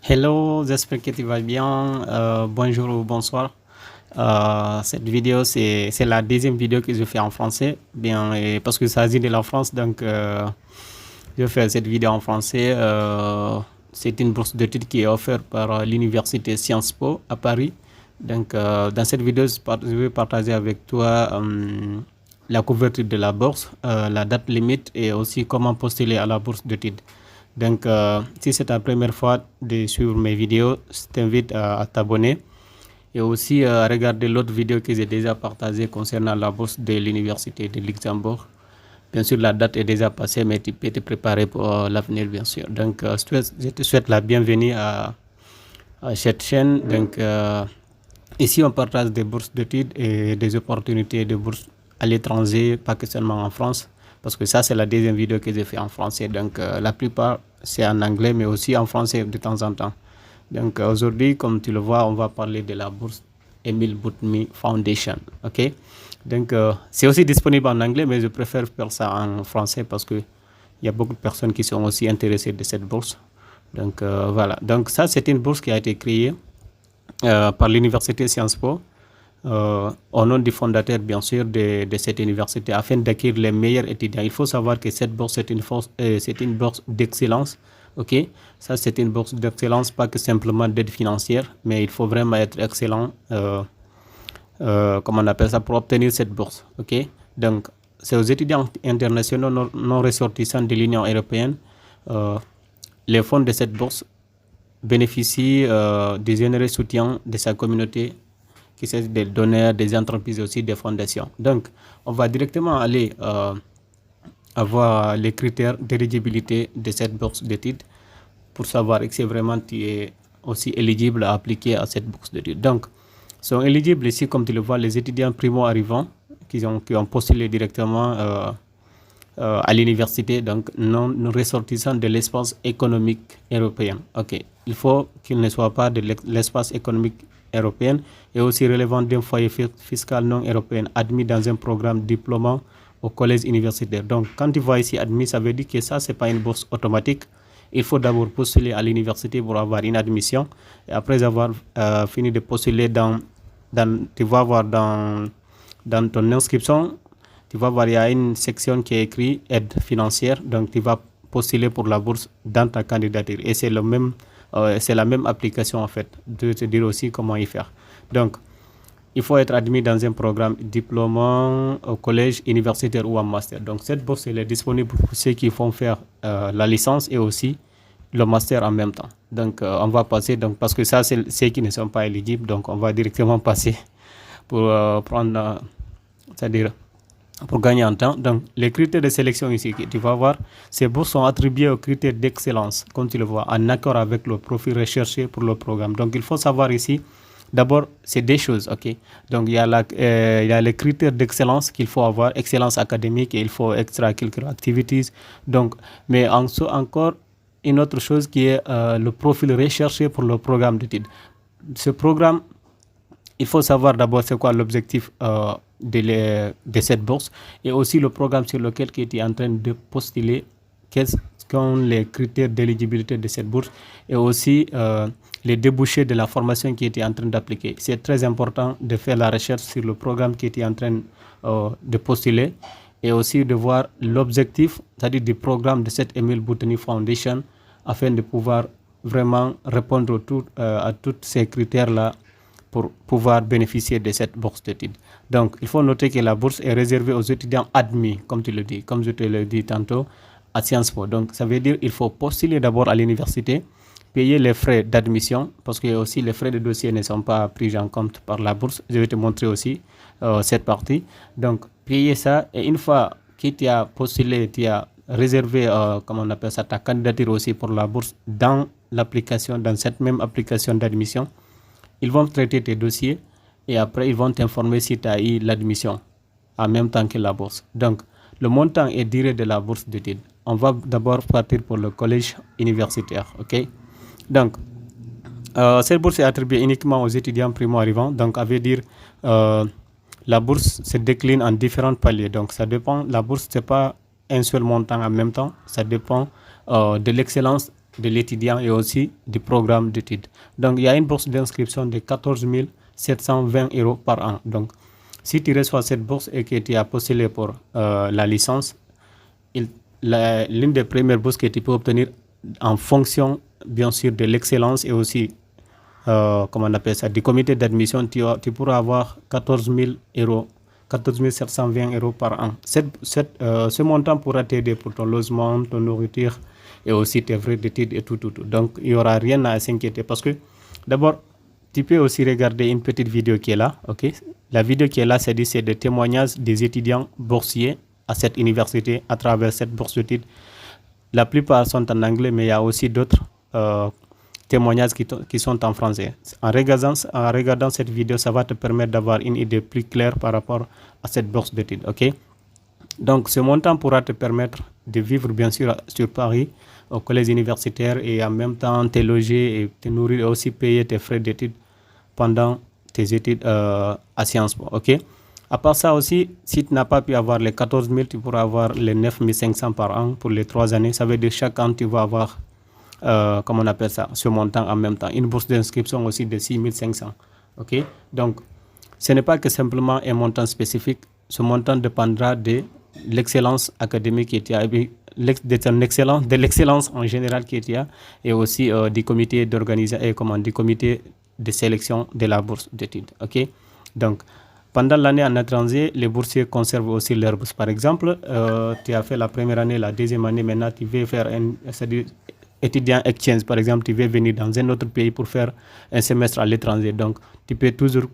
Hello, j'espère que tu vas bien. Bonjour ou bonsoir. Cette vidéo, c'est la deuxième vidéo que je fais en français. Bien, et parce que ça s'agit de la France, donc je fais cette vidéo en français. C'est une bourse d'études qui est offerte par l'université Sciences Po à Paris. Donc, dans cette vidéo, je vais partager avec toi la couverture de la bourse, la date limite et aussi comment postuler à la bourse d'études. Donc, si c'est ta première fois de suivre mes vidéos, je t'invite à t'abonner et aussi à regarder l'autre vidéo que j'ai déjà partagée concernant la bourse de l'Université de Luxembourg. Bien sûr, la date est déjà passée, mais tu peux te préparer pour l'avenir, bien sûr. Donc, je te souhaite la bienvenue à cette chaîne. Donc, ici, on partage des bourses d'études et des opportunités de bourse à l'étranger, pas que seulement en France, parce que ça, c'est la deuxième vidéo que j'ai fait en français. Donc, la plupart, c'est en anglais, mais aussi en français de temps en temps. Donc, aujourd'hui, comme tu le vois, on va parler de la bourse Emile Boutmy Foundation. OK? Donc, c'est aussi disponible en anglais, mais je préfère faire ça en français parce qu'il y a beaucoup de personnes qui sont aussi intéressées de cette bourse. Donc, voilà. Donc, ça, c'est une bourse qui a été créée par l'université Sciences Po, au nom du fondateur, bien sûr, de cette université, afin d'acquérir les meilleurs étudiants. Il faut savoir que cette bourse, c'est une bourse d'excellence. OK? Ça, c'est une bourse d'excellence, pas que simplement d'aide financière, mais il faut vraiment être excellent, comment on appelle ça, pour obtenir cette bourse. OK? Donc, c'est aux étudiants internationaux non ressortissants de l'Union européenne. Les fonds de cette bourse bénéficient du généreux soutien de sa communauté, qui sont des donneurs, des entreprises aussi, des fondations. Donc, on va directement aller avoir les critères d'éligibilité de cette bourse d'études pour savoir si vraiment tu es aussi éligible à appliquer à cette bourse d'études. Donc, sont éligibles ici, comme tu le vois, les étudiants primo-arrivants qui ont postulé directement à l'université, donc non ressortissants de l'espace économique européen. OK. Il faut qu'ils ne soient pas de l'espace économique européen et aussi relevant d'un foyer fiscal non européen admis dans un programme diplômant au collège universitaire. Donc, quand tu vois ici admis, ça veut dire que ça, ce n'est pas une bourse automatique. Il faut d'abord postuler à l'université pour avoir une admission. Et après avoir fini de postuler tu vas voir dans ton inscription, tu vas voir, il y a une section qui est écrite aide financière. Donc, tu vas postuler pour la bourse dans ta candidature. Et c'est la même application, en fait, de te dire aussi comment y faire. Donc, il faut être admis dans un programme diplômant au collège, universitaire ou en master. Donc, cette bourse, elle est disponible pour ceux qui font faire la licence et aussi le master en même temps. Donc, on va passer, donc, parce que ça, c'est ceux qui ne sont pas éligibles. Donc, on va directement passer pour prendre, c'est-à-dire pour gagner en temps. Donc, les critères de sélection ici, tu vas voir, ces bourses sont attribuées aux critères d'excellence, comme tu le vois, en accord avec le profil recherché pour le programme. Donc, il faut savoir ici, d'abord, c'est des choses, OK? Donc, il y a les critères d'excellence qu'il faut avoir, excellence académique, et il faut extracurricular activities. Donc, mais encore, une autre chose qui est le profil recherché pour le programme d'études. Ce programme, il faut savoir d'abord c'est quoi l'objectif de cette bourse et aussi le programme sur lequel tu es en train de postuler, quels sont les critères d'éligibilité de cette bourse et aussi les débouchés de la formation qui était en train d'appliquer. C'est très important de faire la recherche sur le programme qui était en train de postuler et aussi de voir l'objectif, c'est-à-dire du programme de cette Emile Boutmy Foundation afin de pouvoir vraiment répondre à tous ces critères-là pour pouvoir bénéficier de cette bourse d'études. Donc, il faut noter que la bourse est réservée aux étudiants admis, comme tu le dis, comme je te l'ai dit tantôt, à Sciences Po. Donc, ça veut dire qu'il faut postuler d'abord à l'université, payer les frais d'admission, parce que aussi les frais de dossier ne sont pas pris en compte par la bourse. Je vais te montrer aussi cette partie. Donc, payer ça, et une fois que tu as postulé, tu as réservé, comment on appelle ça, ta candidature aussi pour la bourse dans l'application, dans cette même application d'admission, ils vont traiter tes dossiers et après ils vont t'informer si tu as eu l'admission en même temps que la bourse. Donc, le montant et durée de la bourse d'études. On va d'abord partir pour le collège universitaire. OK? Donc, cette bourse est attribuée uniquement aux étudiants primo-arrivants. Donc, ça veut dire la bourse se décline en différents paliers. Donc, ça dépend. La bourse, ce n'est pas un seul montant en même temps. Ça dépend de l'excellence de l'étudiant et aussi du programme d'études. Donc, il y a une bourse d'inscription de 14 720 € par an. Donc, si tu reçois cette bourse et que tu as postulé pour la licence, l'une des premières bourses que tu peux obtenir en fonction, bien sûr, de l'excellence et aussi, comment on appelle ça, du comité d'admission, tu pourras avoir 14 720 € par an. Ce montant pourra t'aider pour ton logement, ton nourriture et aussi tes frais d'études et tout. Donc, il n'y aura rien à s'inquiéter parce que, d'abord, tu peux aussi regarder une petite vidéo qui est là. Ok, la vidéo qui est là, c'est des témoignages des étudiants boursiers à cette université à travers cette bourse d'études. La plupart sont en anglais, mais il y a aussi d'autres témoignages qui sont en français. En regardant cette vidéo, ça va te permettre d'avoir une idée plus claire par rapport à cette bourse d'études. Ok, donc ce montant pourra te permettre de vivre bien sûr sur Paris au collège universitaire et en même temps te loger et te nourrir et aussi payer tes frais d'études pendant tes études à Sciences Po. Ok, à part ça aussi, si tu n'as pas pu avoir les 14 000, tu pourras avoir les 9 500 par an pour les 3 années. Ça veut dire chaque an, tu vas avoir, comment on appelle ça, ce montant en même temps. Une bourse d'inscription aussi de 6 500. Ok, donc ce n'est pas que simplement un montant spécifique. Ce montant dépendra de l'excellence académique qui est de l'excellence en général qui est et aussi du comité d'organisation, du comité de sélection de la bourse d'études. Ok, donc pendant l'année en étranger, les boursiers conservent aussi leur bourse. Par exemple, tu as fait la première année, la deuxième année, maintenant tu veux faire c'est-à-dire étudiant exchange, par exemple, tu veux venir dans un autre pays pour faire un semestre à l'étranger. Donc, tu peux toujours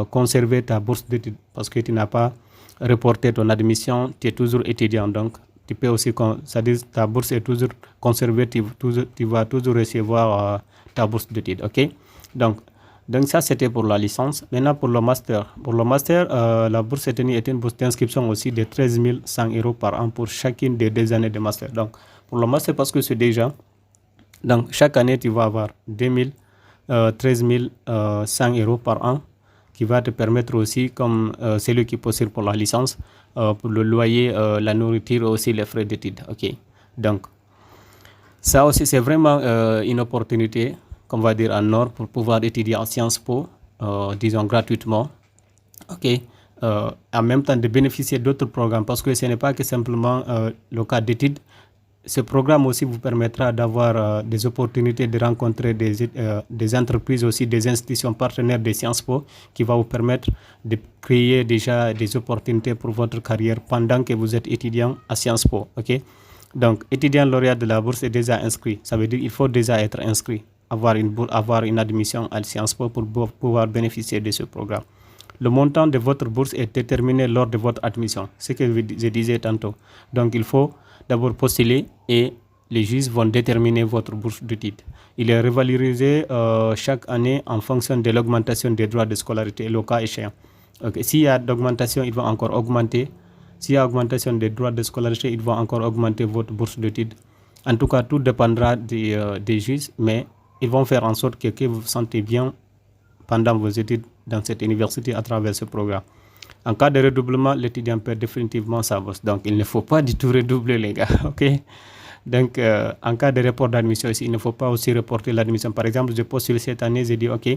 conserver ta bourse d'études parce que tu n'as pas reporté ton admission, tu es toujours étudiant. Donc, tu peux aussi, c'est-à-dire ta bourse est toujours conservée, tu vas toujours recevoir ta bourse d'études. Ok, donc ça c'était pour la licence. Maintenant pour le master. Pour le master, la bourse est une bourse d'inscription aussi de 13 100 € par an pour chacune des 2 années de master. Donc pour le master, parce que c'est déjà, donc chaque année tu vas avoir 13 100 € par an qui va te permettre aussi, comme celui qui possède pour la licence, pour le loyer, la nourriture et aussi les frais d'études. Ok, donc ça aussi c'est vraiment une opportunité, qu'on va dire en or, pour pouvoir étudier en Sciences Po, disons gratuitement. Ok, en même temps de bénéficier d'autres programmes, parce que ce n'est pas que simplement le cas d'études. Ce programme aussi vous permettra d'avoir des opportunités de rencontrer des entreprises, aussi des institutions partenaires de Sciences Po, qui va vous permettre de créer déjà des opportunités pour votre carrière pendant que vous êtes étudiant à Sciences Po. Ok, donc étudiant lauréat de la bourse est déjà inscrit. Ça veut dire qu'il faut déjà être inscrit, avoir une admission à Sciences Po pour pouvoir bénéficier de ce programme. Le montant de votre bourse est déterminé lors de votre admission, ce que je disais tantôt. Donc il faut d'abord postuler et les juges vont déterminer votre bourse d'études. Il est revalorisé chaque année en fonction de l'augmentation des droits de scolarité, le cas échéant. Okay. S'il y a d'augmentation, il va encore augmenter. S'il y a augmentation des droits de scolarité, il va encore augmenter votre bourse d'études. En tout cas, tout dépendra des juges, mais ils vont faire en sorte que vous vous sentez bien pendant vos études dans cette université à travers ce programme. En cas de redoublement, l'étudiant perd définitivement sa bourse. Donc, il ne faut pas du tout redoubler, les gars. Ok. Donc, en cas de report d'admission aussi, il ne faut pas aussi reporter l'admission. Par exemple, je postule cette année, j'ai dit OK,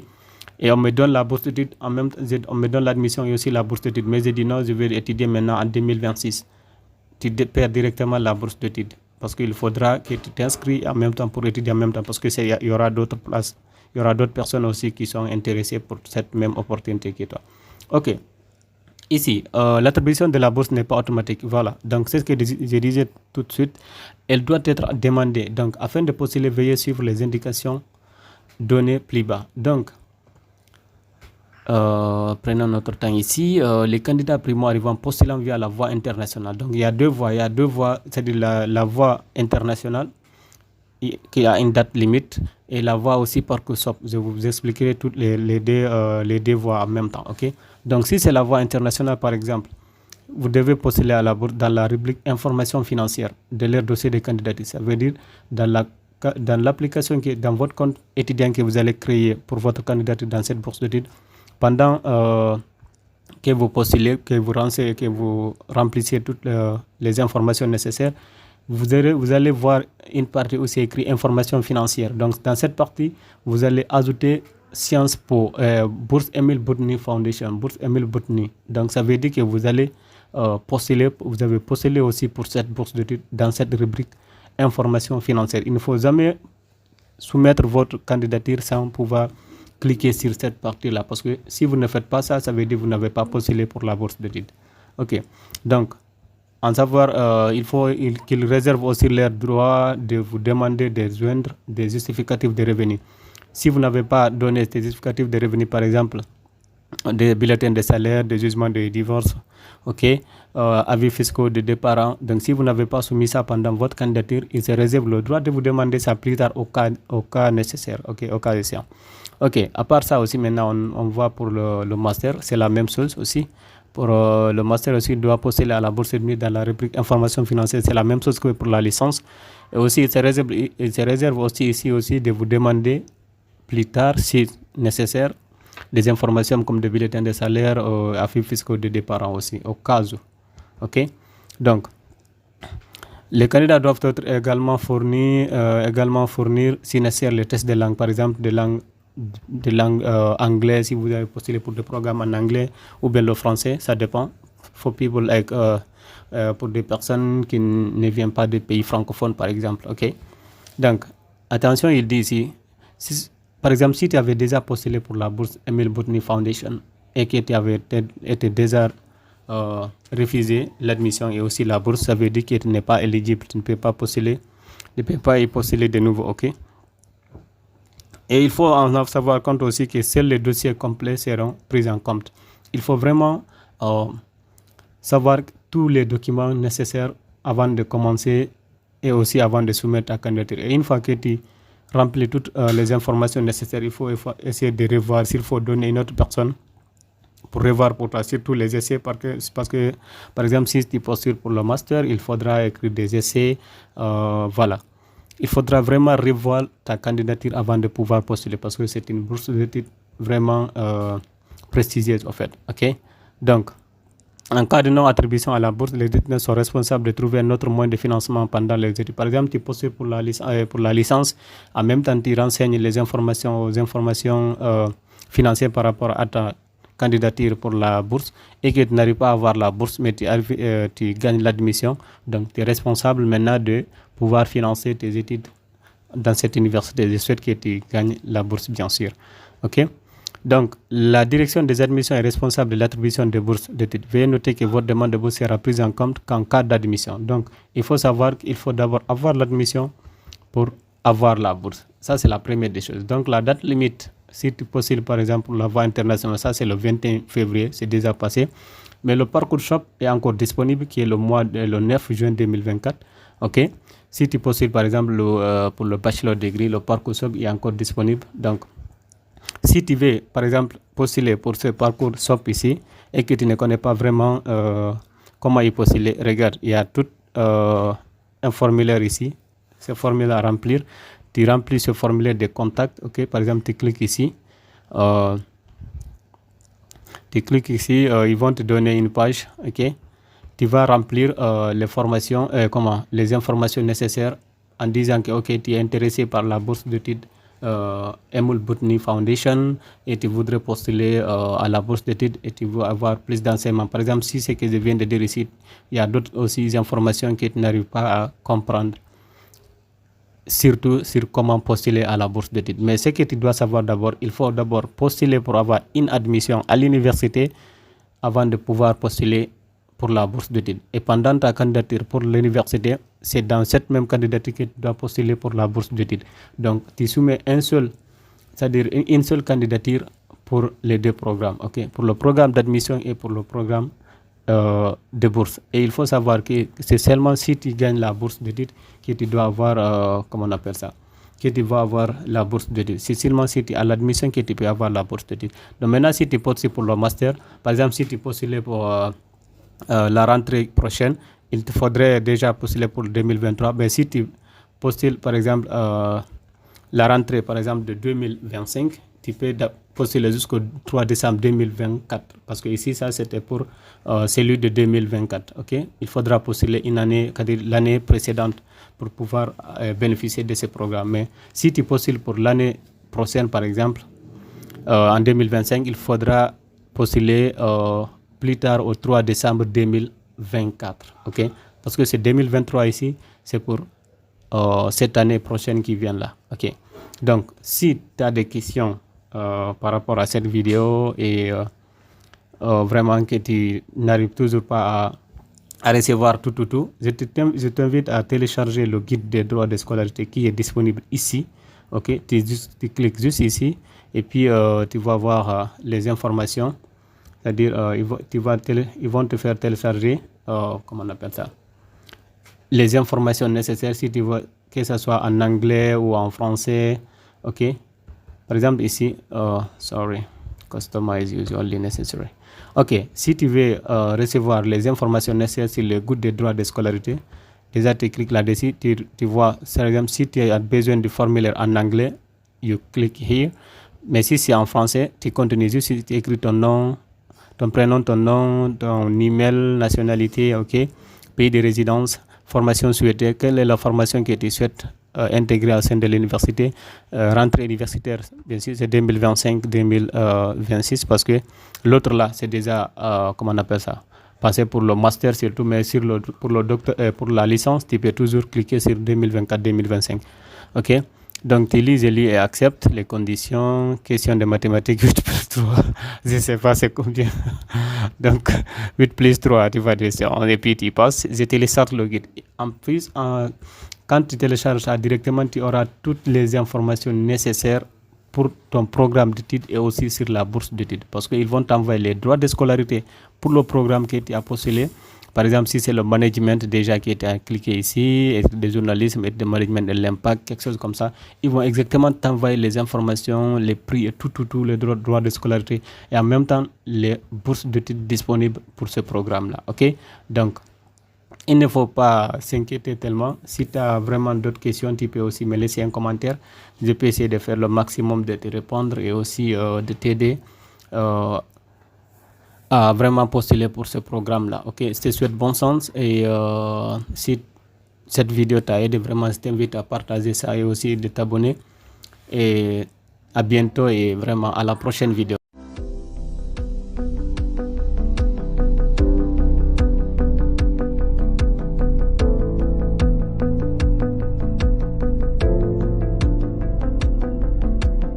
et on me donne la bourse d'études, en même temps, on me donne l'admission et aussi la bourse d'études. Mais j'ai dit non, je vais étudier maintenant en 2026. Tu perds directement la bourse d'études parce qu'il faudra que tu t'inscris en même temps pour étudier en même temps, parce que il y aura d'autres places, il y aura d'autres personnes aussi qui sont intéressées pour cette même opportunité que toi. Ok. Ici, l'attribution de la bourse n'est pas automatique. Voilà. Donc, c'est ce que je disais tout de suite. Elle doit être demandée. Donc, afin de postuler, veuillez suivre les indications données plus bas. Donc, prenons notre temps ici. Les candidats primo-arrivants postulant via la voie internationale. Donc, il y a deux voies. C'est-à-dire la voie internationale qui a une date limite et la voie aussi Parcoursup. Je vous expliquerai toutes les deux voies en même temps. Ok. Donc, si c'est la voie internationale, par exemple, vous devez postuler à la bourse dans la rubrique information financière de leur dossier de candidature. Ça veut dire dans l'application dans votre compte étudiant que vous allez créer pour votre candidature dans cette bourse d'études, pendant que vous postulez, que vous remplissez toutes les informations nécessaires, vous allez voir une partie où c'est écrit information financière. Donc, dans cette partie, vous allez ajouter Sciences Po, Bourse Emile Boutny Foundation, Bourse Emile Boutny. Donc, ça veut dire que vous allez postuler, vous avez postulé aussi pour cette bourse d'études dans cette rubrique information financière. Il ne faut jamais soumettre votre candidature sans pouvoir cliquer sur cette partie-là. Parce que si vous ne faites pas ça, ça veut dire que vous n'avez pas postulé pour la bourse d'études. OK. Donc, en savoir, il faut qu'ils réservent aussi leur droit de vous demander de joindre des justificatifs de revenus. Si vous n'avez pas donné des justificatifs de revenus, par exemple, des bulletins de salaire, des jugements de divorce, ok, avis fiscaux de deux parents. Donc, si vous n'avez pas soumis ça pendant votre candidature, il se réserve le droit de vous demander ça plus tard au cas nécessaire, ok, au cas échéant. Ok, à part ça aussi, maintenant, on voit pour le master, c'est la même chose aussi. Pour le master aussi, il doit postuler à la bourse d'études dans la rubrique information financière. C'est la même chose que pour la licence. Et aussi, il se réserve aussi ici aussi de vous demander plus tard, si nécessaire, des informations comme des bulletins de salaire, avis fiscaux de des parents aussi, au cas où. OK? Donc, les candidats doivent être également fournir, si nécessaire, les tests de langue, par exemple, de langue anglaise, si vous avez postulé pour des programmes en anglais, ou bien le français, ça dépend. For people like, pour des personnes qui ne viennent pas des pays francophones, par exemple. OK? Donc, attention, il dit ici, par exemple, si tu avais déjà postulé pour la bourse Emile Boutny Foundation et que tu avais été déjà refusé l'admission et aussi la bourse, ça veut dire que tu n'es pas éligible, tu ne peux pas postuler, tu ne peux pas y postuler de nouveau, ok? Et il faut en savoir compte aussi que seuls les dossiers complets seront pris en compte. Il faut vraiment savoir tous les documents nécessaires avant de commencer et aussi avant de soumettre ta candidature. Et une fois que tu remplis toutes les informations nécessaires, il faut essayer de revoir s'il faut donner une autre personne pour revoir pour toi surtout les essais parce que par exemple si tu postules pour le master, il faudra écrire des essais, voilà. Il faudra vraiment revoir ta candidature avant de pouvoir postuler parce que c'est une bourse d'études vraiment prestigieuse en fait, ok? Donc, en cas de non-attribution à la bourse, les détenus sont responsables de trouver un autre moyen de financement pendant les études. Par exemple, tu postules pour la licence, en même temps tu renseignes les informations financières par rapport à ta candidature pour la bourse et que tu n'arrives pas à avoir la bourse, mais tu gagnes l'admission. Donc, tu es responsable maintenant de pouvoir financer tes études dans cette université. Je souhaite que tu gagnes la bourse, bien sûr. OK? Donc, la direction des admissions est responsable de l'attribution des bourses d'études. Veuillez noter que votre demande de bourse sera prise en compte qu'en cas d'admission. Donc, il faut savoir qu'il faut d'abord avoir l'admission pour avoir la bourse. Ça, c'est la première des choses. Donc, la date limite, si tu postules par exemple la voie internationale, ça c'est le 21 février, c'est déjà passé. Mais le parcours shop est encore disponible, qui est le 9 juin 2024. OK? Si tu postules par exemple pour le bachelor degree, le parcours shop est encore disponible. Donc, si tu veux, par exemple, postuler pour ce parcours SOP ici et que tu ne connais pas vraiment comment y postuler, regarde, il y a tout un formulaire ici, ce formulaire à remplir. Tu remplis ce formulaire de contact, ok? Par exemple, tu cliques ici. Ils vont te donner une page, ok? Tu vas remplir les informations nécessaires en disant que ok, tu es intéressé par la bourse d'études Emile Boutny Foundation et tu voudrais postuler à la bourse d'études et tu veux avoir plus d'enseignements. Par exemple, si c'est que je viens de dire ici, il y a d'autres aussi informations que tu n'arrives pas à comprendre, surtout sur comment postuler à la bourse d'études. Mais ce que tu dois savoir d'abord, il faut d'abord postuler pour avoir une admission à l'université avant de pouvoir postuler pour la bourse d'études. Et pendant ta candidature pour l'université, c'est dans cette même candidature que tu dois postuler pour la bourse d'études. Donc, tu soumets une seule candidature pour les deux programmes, ok? Pour le programme d'admission et pour le programme de bourse. Et il faut savoir que c'est seulement si tu gagnes la bourse d'études que tu dois avoir, comment on appelle ça, que tu vas avoir la bourse d'études. C'est seulement si tu as l'admission que tu peux avoir la bourse d'études. Donc maintenant, si tu postules pour le master, par exemple, si tu postules pour la rentrée prochaine, il te faudrait déjà postuler pour 2023. Mais si tu postules, par exemple, la rentrée, par exemple, de 2025, tu peux postuler jusqu'au 3 décembre 2024. Parce que ici, ça, c'était pour celui de 2024. Ok, il faudra postuler une année, l'année précédente, pour pouvoir bénéficier de ce programme. Mais si tu postules pour l'année prochaine, par exemple, en 2025, il faudra postuler plus tard au 3 décembre 2024. Ok, parce que c'est 2023 ici, c'est pour cette année prochaine qui vient là. Ok, donc si tu as des questions par rapport à cette vidéo et vraiment que tu n'arrives toujours pas à recevoir tout, je t'invite à télécharger le guide des droits de scolarité qui est disponible ici. Ok, tu cliques juste ici et puis tu vas voir les informations, c'est-à-dire ils vont te faire télécharger, comment on appelle ça, les informations nécessaires si tu veux, que ce soit en anglais ou en français. Ok, par exemple ici, customize usually necessary. Ok, si tu veux recevoir les informations nécessaires sur le guide des droits de scolarité, déjà tu cliques là-dessus, tu vois, par exemple, si tu as besoin du formulaire en anglais, you click here. Mais si c'est en français, tu continues juste, tu écris ton nom, ton prénom, ton nom, ton email, nationalité, ok, pays de résidence, formation souhaitée, quelle est la formation que tu souhaites intégrer au sein de l'université, rentrée universitaire, bien sûr, c'est 2025-2026, parce que l'autre là, c'est déjà, comment on appelle ça, passer pour le master surtout, mais pour la licence, tu peux toujours cliquer sur 2024-2025. Ok, donc tu lis et accepte les conditions, question de mathématiques 8 plus 3, je ne sais pas c'est combien, donc 8 plus 3, tu vas dire, et puis tu passes, je télécharge le guide. En plus, quand tu télécharges ça directement, tu auras toutes les informations nécessaires pour ton programme d'études et aussi sur la bourse d'études. Parce qu'ils vont t'envoyer les droits de scolarité pour le programme que tu as postulé. Par exemple, si c'est le management déjà qui est cliqué ici, des journalisme et de management de l'impact, quelque chose comme ça, ils vont exactement t'envoyer les informations, les prix et tout, les droits de scolarité et en même temps les bourses d'études disponibles pour ce programme-là. Ok, donc il ne faut pas s'inquiéter tellement. Si tu as vraiment d'autres questions, tu peux aussi me laisser un commentaire. Je peux essayer de faire le maximum de te répondre et aussi de t'aider à vraiment postuler pour ce programme-là. Ok, je te souhaite bon sens et si cette vidéo t'a aidé, vraiment, je t'invite à partager ça et aussi de t'abonner. Et à bientôt et vraiment à la prochaine vidéo.